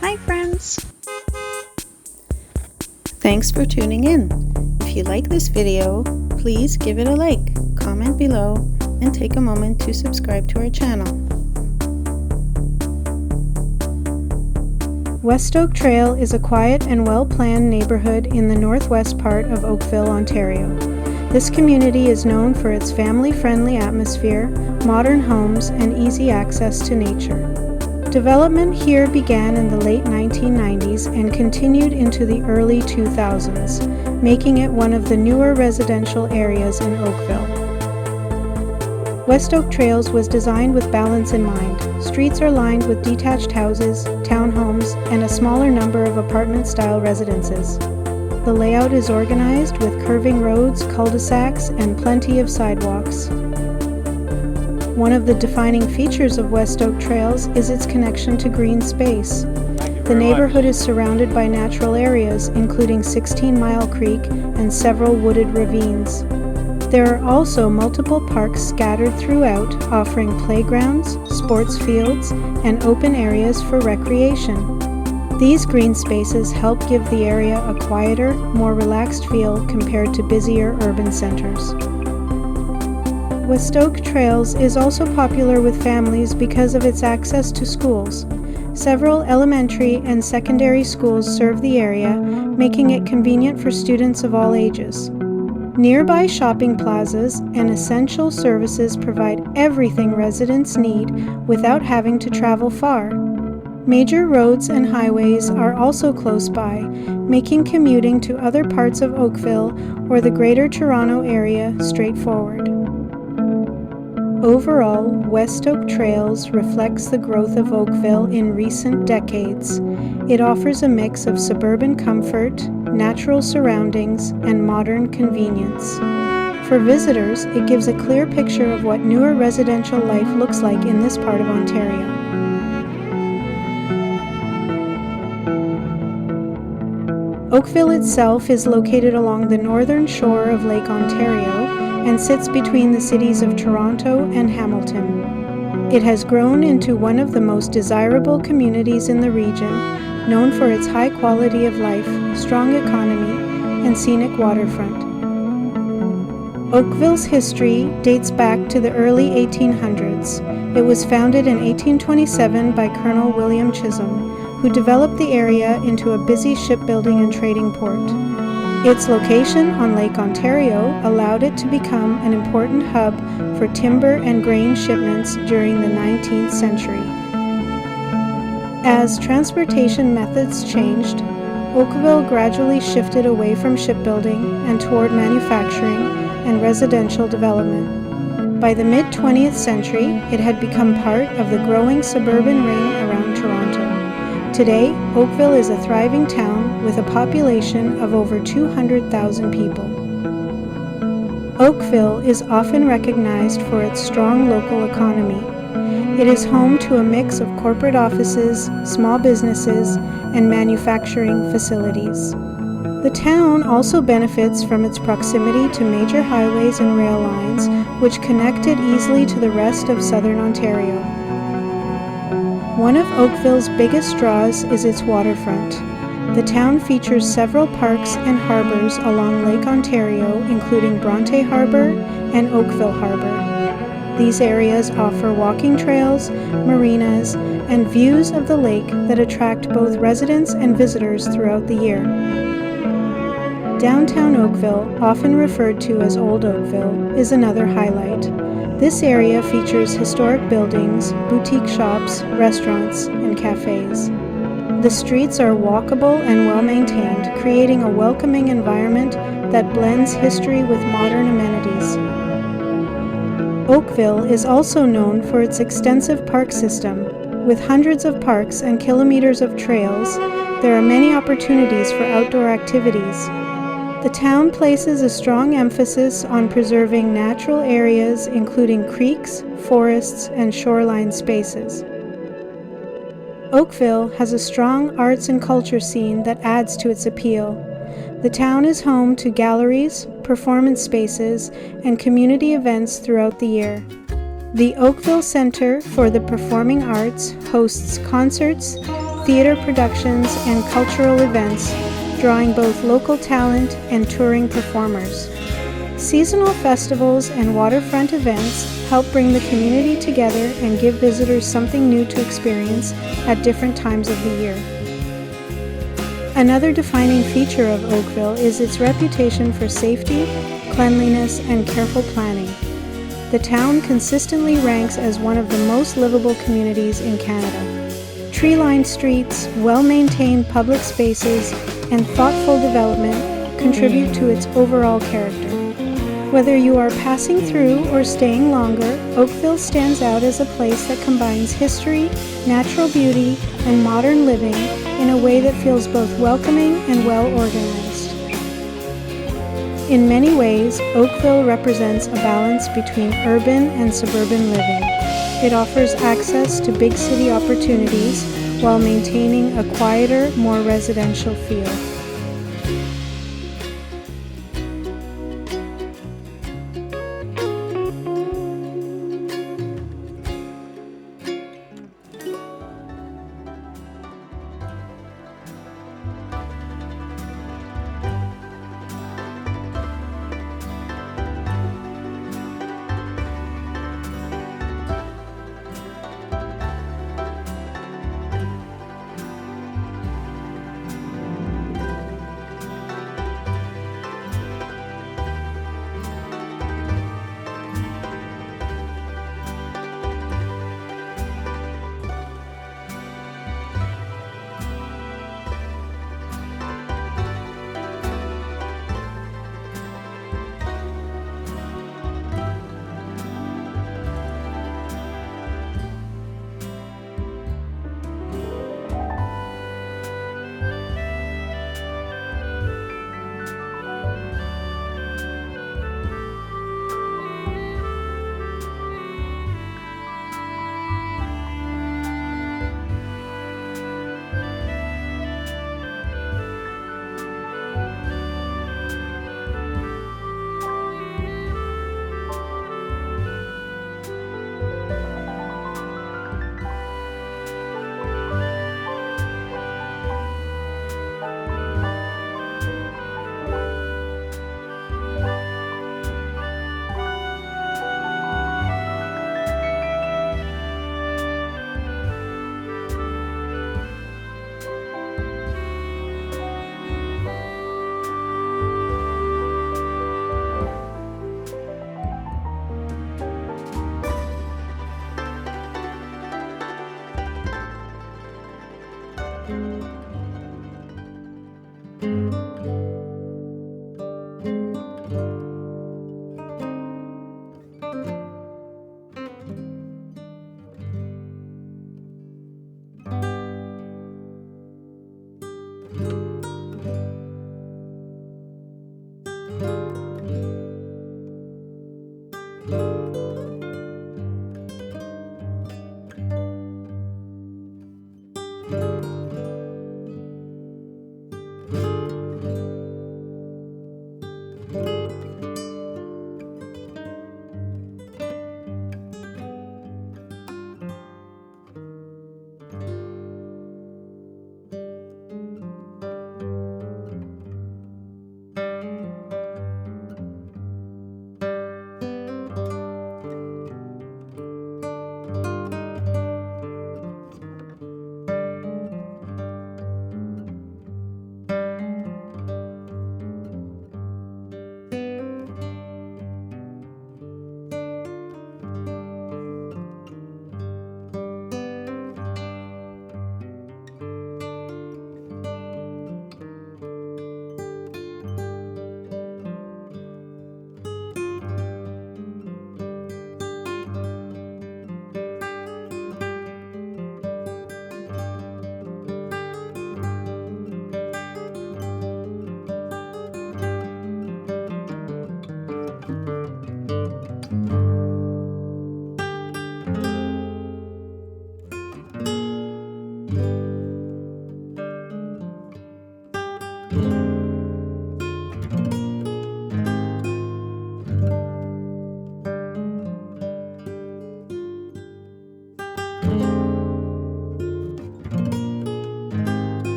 Hi friends! Thanks for tuning in. If you like this video, please give it a like, comment below, and take a moment to subscribe to our channel. Westoak Trail is a quiet and well-planned neighborhood in the northwest part of Oakville, Ontario. This community is known for its family-friendly atmosphere, modern homes, and easy access to nature. Development here began in the late 1990s and continued into the early 2000s, making it one of the newer residential areas in Oakville. Westoak Trails was designed with balance in mind. Streets are lined with detached houses, townhomes, and a smaller number of apartment-style residences. The layout is organized with curving roads, cul-de-sacs, and plenty of sidewalks. One of the defining features of Westoak Trails is its connection to green space. The neighborhood is surrounded by natural areas, including 16 Mile Creek and several wooded ravines. There are also multiple parks scattered throughout, offering playgrounds, sports fields, and open areas for recreation. These green spaces help give the area a quieter, more relaxed feel compared to busier urban centers. Westoak Trails is also popular with families because of its access to schools. Several elementary and secondary schools serve the area, making it convenient for students of all ages. Nearby shopping plazas and essential services provide everything residents need without having to travel far. Major roads and highways are also close by, making commuting to other parts of Oakville or the Greater Toronto Area straightforward. Overall, Westoak Trails reflects the growth of Oakville in recent decades. It offers a mix of suburban comfort, natural surroundings, and modern convenience. For visitors, it gives a clear picture of what newer residential life looks like in this part of Ontario. Oakville itself is located along the northern shore of Lake Ontario and sits between the cities of Toronto and Hamilton. It has grown into one of the most desirable communities in the region, known for its high quality of life, strong economy, and scenic waterfront. Oakville's history dates back to the early 1800s. It was founded in 1827 by Colonel William Chisholm, who developed the area into a busy shipbuilding and trading port. Its location on Lake Ontario allowed it to become an important hub for timber and grain shipments during the 19th century. As transportation methods changed, Oakville gradually shifted away from shipbuilding and toward manufacturing and residential development. By the mid-20th century, it had become part of the growing suburban ring around Toronto. Today, Oakville is a thriving town with a population of over 200,000 people. Oakville is often recognized for its strong local economy. It is home to a mix of corporate offices, small businesses, and manufacturing facilities. The town also benefits from its proximity to major highways and rail lines, which connect it easily to the rest of southern Ontario. One of Oakville's biggest draws is its waterfront. The town features several parks and harbors along Lake Ontario, including Bronte Harbour and Oakville Harbour. These areas offer walking trails, marinas, and views of the lake that attract both residents and visitors throughout the year. Downtown Oakville, often referred to as Old Oakville, is another highlight. This area features historic buildings, boutique shops, restaurants, and cafes. The streets are walkable and well-maintained, creating a welcoming environment that blends history with modern amenities. Oakville is also known for its extensive park system. With hundreds of parks and kilometers of trails, there are many opportunities for outdoor activities. The town places a strong emphasis on preserving natural areas, including creeks, forests, and shoreline spaces. Oakville has a strong arts and culture scene that adds to its appeal. The town is home to galleries, performance spaces, and community events throughout the year. The Oakville Center for the Performing Arts hosts concerts, theater productions, and cultural events, drawing both local talent and touring performers. Seasonal festivals and waterfront events help bring the community together and give visitors something new to experience at different times of the year. Another defining feature of Oakville is its reputation for safety, cleanliness, and careful planning. The town consistently ranks as one of the most livable communities in Canada. Tree-lined streets, well-maintained public spaces, and thoughtful development contribute to its overall character. Whether you are passing through or staying longer, Oakville stands out as a place that combines history, natural beauty, and modern living in a way that feels both welcoming and well-organized. In many ways, Oakville represents a balance between urban and suburban living. It offers access to big city opportunities while maintaining a quieter, more residential feel.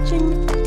watching.